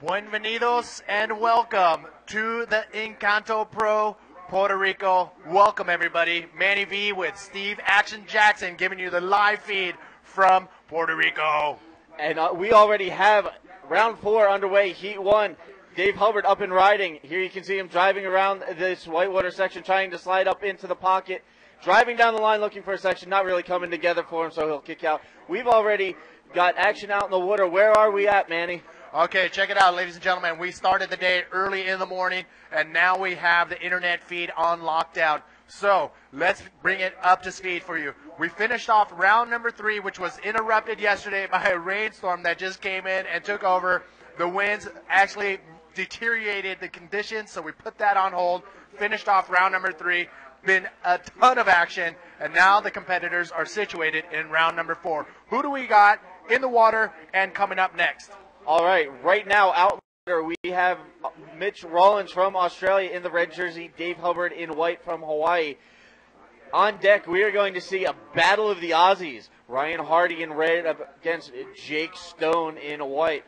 Buenvenidos and welcome to the Encanto Pro Puerto Rico. Welcome everybody. Manny V with Steve Action Jackson giving you the live feed from Puerto Rico. And we already have round 4 underway, heat 1. Dave Hubbard up and riding. Here you can see him driving around this whitewater section, trying to slide up into the pocket. Driving down the line looking for a section, not really coming together for him, so he'll kick out. We've already got action out in the water. Where are we at, Manny? Okay, check it out, ladies and gentlemen. We started the day early in the morning, and now we have the internet feed on lockdown. So let's bring it up to speed for you. We finished off round number 3, which was interrupted yesterday by a rainstorm that just came in and took over. The winds actually deteriorated the conditions, so we put that on hold. Finished off round number 3. Been a ton of action, and now the competitors are situated in round number 4. Who do we got in the water and coming up next? All right, right now out there we have Mitch Rawlins from Australia in the red jersey, Dave Hubbard in white from Hawaii. On deck, we are going to see a battle of the Aussies. Ryan Hardy in red against Jake Stone in white.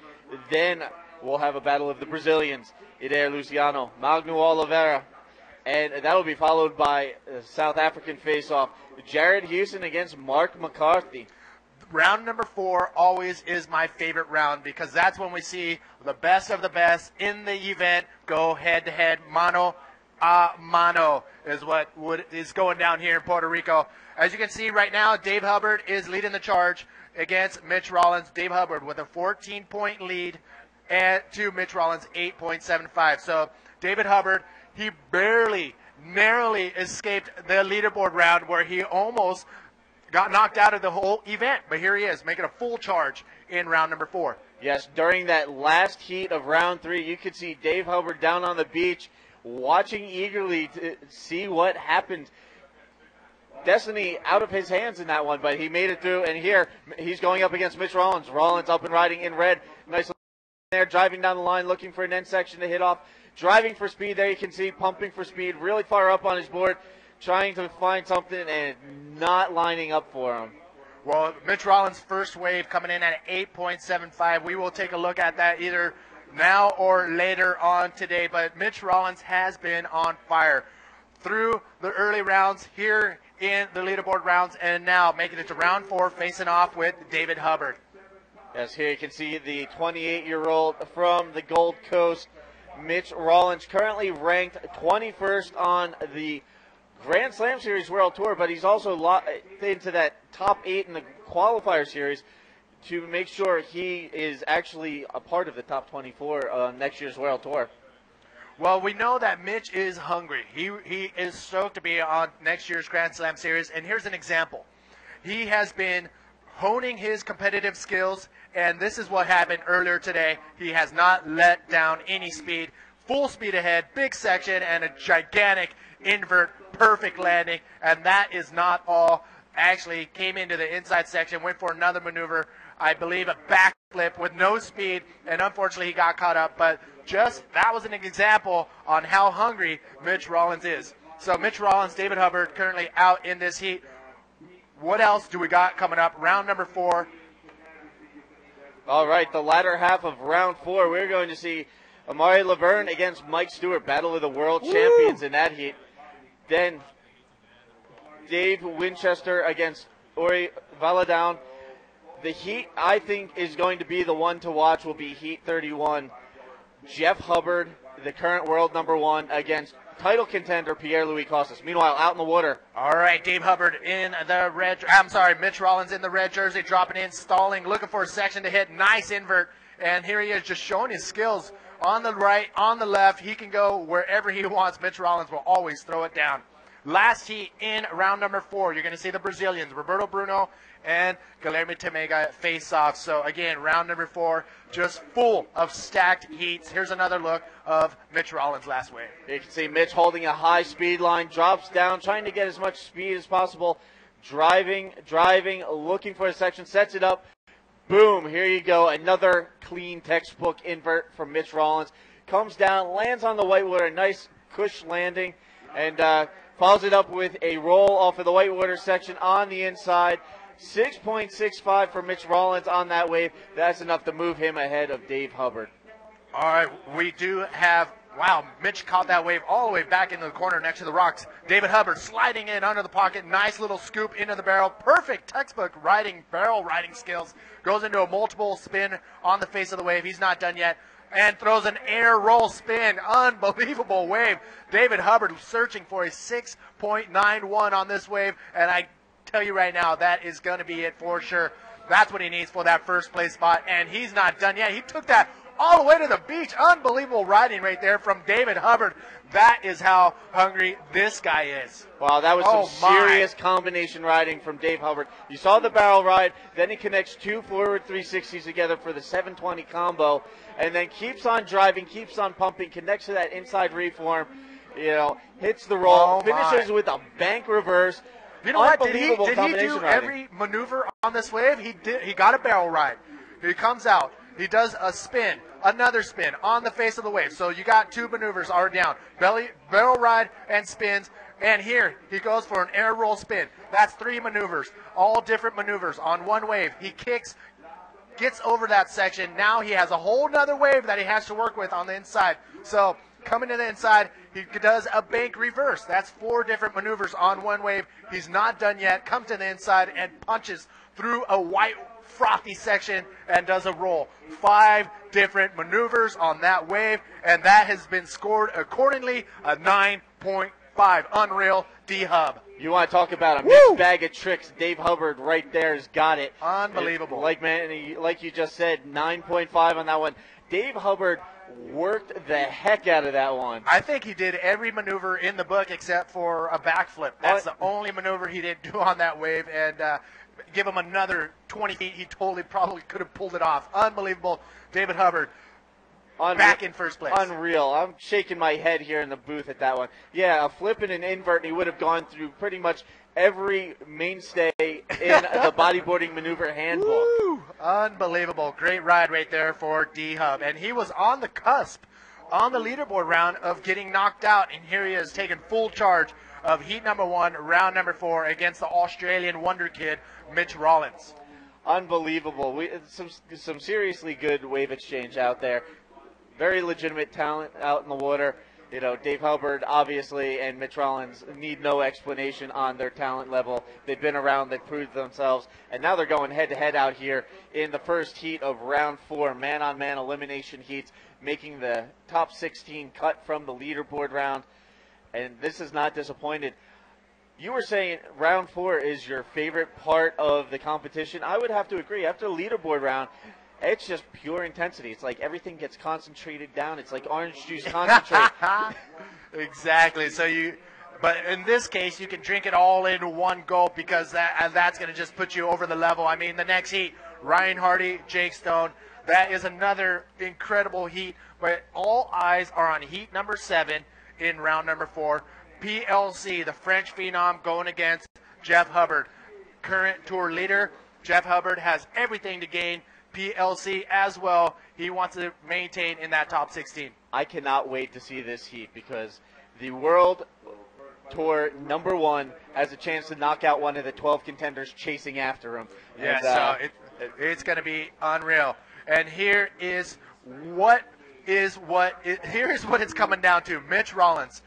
Then we'll have a battle of the Brazilians, Ider Luciano, Magno Oliveira. And that will be followed by a South African face-off, Jared Houston against Mark McCarthy. Round number 4 always is my favorite round because that's when we see the best of the best in the event go head-to-head, mano a mano is what is going down here in Puerto Rico. As you can see right now, Dave Hubbard is leading the charge against Mitch Rawlins. Dave Hubbard with a 14-point lead and to Mitch Rawlins' 8.75. So David Hubbard, he narrowly escaped the leaderboard round where he almost got knocked out of the whole event, but here he is making a full charge in round number 4. Yes, during that last heat of round 3, you could see Dave Hubbard down on the beach watching eagerly to see what happened. Destiny out of his hands in that one, but he made it through, and here he's going up against Mitch Rawlins. Rawlins up and riding in red. Nice there, driving down the line, looking for an end section to hit off. Driving for speed there, you can see, pumping for speed, really far up on his board, trying to find something and not lining up for him. Well, Mitch Rawlins' first wave coming in at 8.75. We will take a look at that either now or later on today, but Mitch Rawlins has been on fire through the early rounds here in the leaderboard rounds, and now making it to round 4, facing off with David Hubbard. Yes, here you can see the 28-year-old from the Gold Coast, Mitch Rawlins, currently ranked 21st on the Grand Slam Series World Tour, but he's also into that top 8 in the qualifier series to make sure he is actually a part of the top 24 on next year's World Tour. Well, we know that Mitch is hungry. He is stoked to be on next year's Grand Slam Series, and here's an example. He has been honing his competitive skills, and this is what happened earlier today. He has not let down any speed. Full speed ahead, big section, and a gigantic invert, perfect landing, and that is not all. Actually came into the inside section, went for another maneuver, I believe a backflip with no speed, and unfortunately he got caught up, but that was an example on how hungry Mitch Rawlins is. So Mitch Rawlins, David Hubbard currently out in this heat. What else do we got coming up? Round number 4. All right, the latter half of round 4, we're going to see Amari Laverne against Mike Stewart, battle of the world champions in that heat. Then Dave Winchester against Ori Valadown. The heat, I think, is going to be the one to watch, will be heat 31. Jeff Hubbard, the current world number 1, against title contender Pierre-Louis Costas. Meanwhile, out in the water. All right, Dave Hubbard in the red. Mitch Rawlins in the red jersey, dropping in, stalling, looking for a section to hit. Nice invert, and here he is, just showing his skills on the right, on the left. He can go wherever he wants. Mitch Rawlins will always throw it down. Last heat in round number 4, you're going to see the Brazilians, Roberto Bruno and Guilherme Temega face off. So again, round number 4, just full of stacked heats. Here's another look of Mitch Rawlins' last wave. You can see Mitch holding a high speed line, drops down, trying to get as much speed as possible, driving, looking for a section, sets it up. Boom, here you go, another clean textbook invert from Mitch Rawlins. Comes down, lands on the whitewater, nice cush landing, and follows it up with a roll off of the whitewater section on the inside. 6.65 for Mitch Rawlins on that wave. That's enough to move him ahead of Dave Hubbard. All right, we do have, wow, Mitch caught that wave all the way back into the corner next to the rocks. David Hubbard sliding in under the pocket, nice little scoop into the barrel. Perfect textbook barrel riding skills. Goes into a multiple spin on the face of the wave. He's not done yet. And throws an air roll spin. Unbelievable wave. David Hubbard searching for a 6.91 on this wave. And I tell you right now, that is going to be it for sure. That's what he needs for that first place spot. And he's not done yet. He took that all the way to the beach. Unbelievable riding right there from David Hubbard. That is how hungry this guy is. Wow, that was some serious combination riding from Dave Hubbard. You saw the barrel ride, then he connects two forward 360s together for the 720 combo, and then keeps on driving, keeps on pumping, connects to that inside reform, hits the roll, finishes with a bank reverse. You know what? Did he do every maneuver on this wave? He did. He got a barrel ride. He comes out. He does a spin, another spin on the face of the wave. So you got two maneuvers already down. Barrel ride and spins. And here he goes for an air roll spin. That's three maneuvers, all different maneuvers on one wave. He kicks, gets over that section. Now he has a whole nother wave that he has to work with on the inside. So coming to the inside, he does a bank reverse. That's four different maneuvers on one wave. He's not done yet. Comes to the inside and punches through a white frothy section and does a roll. 5 different maneuvers on that wave, and that has been scored accordingly, a 9.5. Unreal D-Hub. You want to talk about a mixed bag of tricks? Dave Hubbard right there has got it. Unbelievable. Like you just said, 9.5 on that one. Dave Hubbard worked the heck out of that one. I think he did every maneuver in the book except for a backflip. That's the only maneuver he didn't do on that wave, and give him another 20 feet, he probably could have pulled it off. Unbelievable. David Hubbard back in first place. Unreal. I'm shaking my head here in the booth at that one. Yeah, a flip and an invert, and he would have gone through pretty much every mainstay in the bodyboarding maneuver handbook. Woo! Unbelievable. Great ride right there for D-Hub. And he was on the cusp on the leaderboard round of getting knocked out, and here he is taking full charge of heat number 1, round number 4 against the Australian wonder kid, Mitch Rawlins. Unbelievable. Some seriously good wave exchange out there. Very legitimate talent out in the water. Dave Hubbard, obviously, and Mitch Rawlins need no explanation on their talent level. They've been around, they've proved themselves, and now they're going head-to-head out here in the first heat of round 4, man-on-man elimination heats, making the top 16 cut from the leaderboard round, and this is not disappointed. You were saying round 4 is your favorite part of the competition. I would have to agree. After the leaderboard round, it's just pure intensity. It's like everything gets concentrated down. It's like orange juice concentrate. Exactly. But in this case, you can drink it all in one gulp because that's going to just put you over the level. I mean, the next heat, Ryan Hardy, Jake Stone, that is another incredible heat. But all eyes are on heat number 7 in round number 4. PLC, the French phenom, going against Jeff Hubbard, current tour leader. Jeff Hubbard has everything to gain. PLC as well. He wants to maintain in that top 16. I cannot wait to see this heat because the World Tour number 1 has a chance to knock out one of the 12 contenders chasing after him. Yeah, it's going to be unreal. And here's what it's coming down to. Mitch Rawlins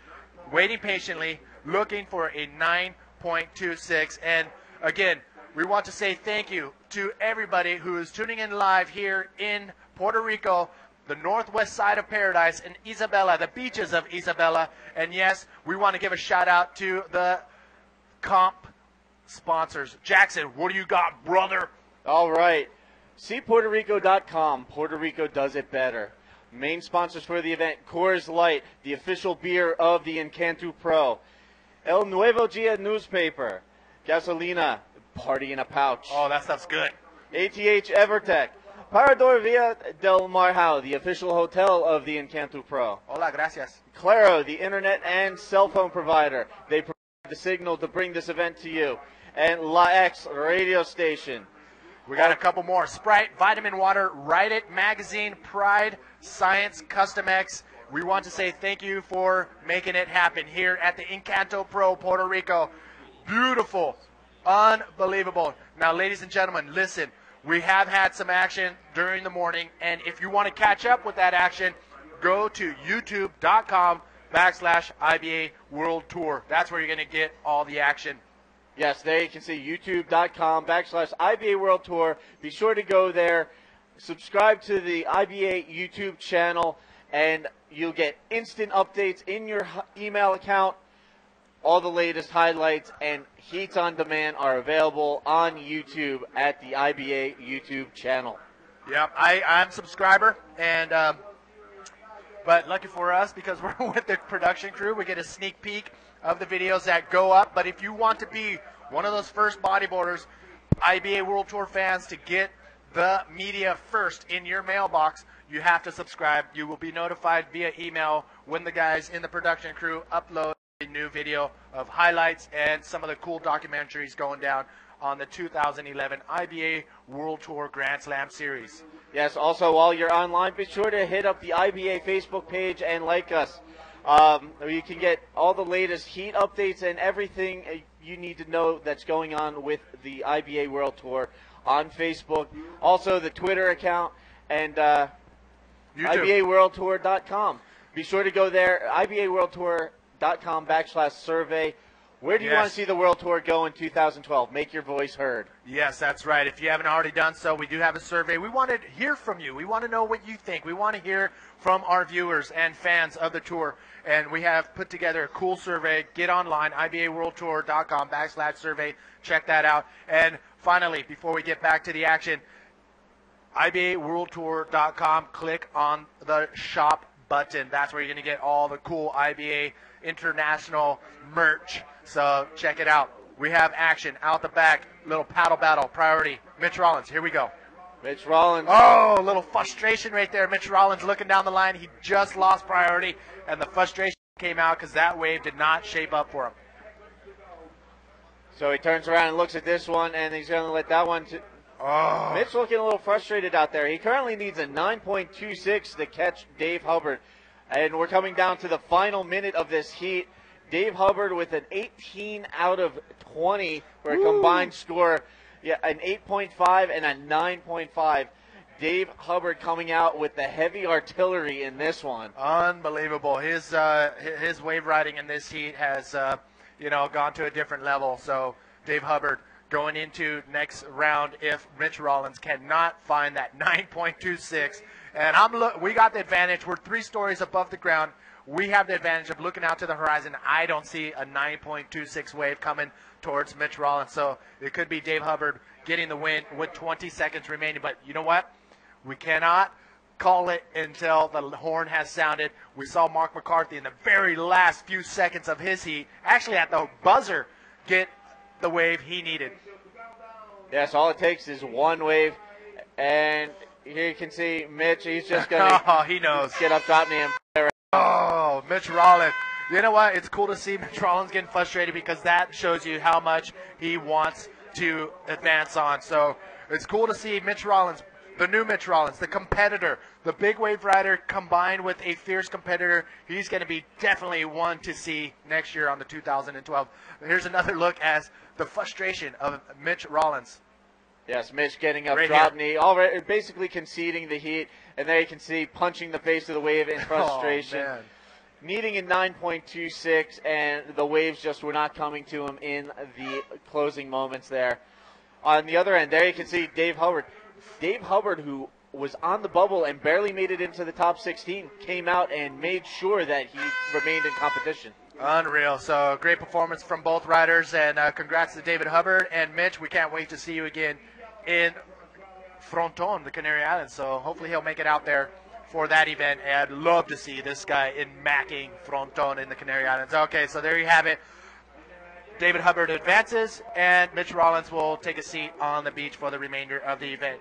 waiting patiently, looking for a 9.26. And again, we want to say thank you to everybody who is tuning in live here in Puerto Rico, the northwest side of paradise, in Isabela, the beaches of Isabela. And yes, we want to give a shout out to the comp sponsors. Jackson, what do you got, brother? All right. SeePuertoRico.com. Puerto Rico does it better. Main sponsors for the event, Coors Light, the official beer of the Encanto Pro. El Nuevo Dia newspaper. Gasolina, party in a pouch. Oh, that stuff's good. ATH Evertech. Parador Villa del Marjao, the official hotel of the Encanto Pro. Hola, gracias. Claro, the internet and cell phone provider. They provide the signal to bring this event to you. And La X radio station. We got a couple more. Sprite, Vitamin Water, Write It Magazine, Pride, Science, Custom X. We want to say thank you for making it happen here at the Encanto Pro Puerto Rico. Beautiful. Unbelievable. Now, ladies and gentlemen, listen. We have had some action during the morning, and if you want to catch up with that action, go to youtube.com/IBA World Tour. That's where you're going to get all the action. Yes, there you can see youtube.com/IBA World Tour. Be sure to go there, subscribe to the IBA YouTube channel, and you'll get instant updates in your email account. All the latest highlights and heats on demand are available on YouTube at the IBA YouTube channel. Yep, I'm a subscriber, and but lucky for us, because we're with the production crew, we get a sneak peek of the videos that go up. But if you want to be one of those first bodyboarders, IBA World Tour fans, to get the media first in your mailbox, you have to subscribe. You will be notified via email when the guys in the production crew upload a new video of highlights and some of the cool documentaries going down on the 2011 IBA World Tour Grand Slam Series. Yes, also while you're online, be sure to hit up the IBA Facebook page and like us. You can get all the latest heat updates and everything you need to know that's going on with the IBA World Tour on Facebook. Also the Twitter account and IBAWorldTour.com. Be sure to go there, IBAWorldTour.com/survey. Where do you want to see the World Tour go in 2012? Make your voice heard. Yes, that's right. If you haven't already done so, we do have a survey. We want to hear from you. We want to know what you think. We want to hear from our viewers and fans of the tour. And we have put together a cool survey. Get online, IBAWorldTour.com/survey. Check that out. And finally, before we get back to the action, IBAWorldTour.com, click on the shop button. That's where you're going to get all the cool IBA international merch. So check it out. We have action out the back, little paddle battle, priority. Mitch Rawlins, here we go. Mitch Rawlins. Oh, a little frustration right there. Mitch Rawlins looking down the line. He just lost priority, and the frustration came out because that wave did not shape up for him. So he turns around and looks at this one, and he's going to let that one. Oh. Mitch looking a little frustrated out there. He currently needs a 9.26 to catch Dave Hubbard. And we're coming down to the final minute of this heat. Dave Hubbard with an 18 out of 20 for a combined score. Yeah, an 8.5 and a 9.5. Dave Hubbard coming out with the heavy artillery in this one. Unbelievable. His wave riding in this heat has gone to a different level. So Dave Hubbard going into next round if Mitch Rawlins cannot find that 9.26. And we got the advantage. We're 3 stories above the ground. We have the advantage of looking out to the horizon. I don't see a 9.26 wave coming towards Mitch Rawlins. So it could be Dave Hubbard getting the win with 20 seconds remaining. But you know what? We cannot call it until the horn has sounded. We saw Mark McCarthy in the very last few seconds of his heat, actually at the buzzer, get the wave he needed. Yes, all it takes is one wave. And here you can see Mitch. He's just going to he knows. Get up, drop me, and play right. Oh, Mitch Rawlins. You know what? It's cool to see Mitch Rawlins getting frustrated because that shows you how much he wants to advance on. So it's cool to see Mitch Rawlins, the new Mitch Rawlins, the competitor, the big wave rider combined with a fierce competitor. He's going to be definitely one to see next year on the 2012. Here's another look at the frustration of Mitch Rawlins. Yes, Mitch getting up, right drop here. knee, already basically conceding the heat, and there you can see punching the face of the wave in frustration. Oh, man. Needing a 9.26, and the waves just were not coming to him in the closing moments there. On the other end, there you can see Dave Hubbard. Dave Hubbard, who was on the bubble and barely made it into the top 16, came out and made sure that he remained in competition. Unreal. So great performance from both riders, and congrats to David Hubbard and Mitch. We can't wait to see you again in Fronton, the Canary Islands. So hopefully he'll make it out there for that event. And I'd love to see this guy in Macking, Fronton in the Canary Islands. Okay, so there you have it. David Hubbard advances, and Mitch Rawlins will take a seat on the beach for the remainder of the event.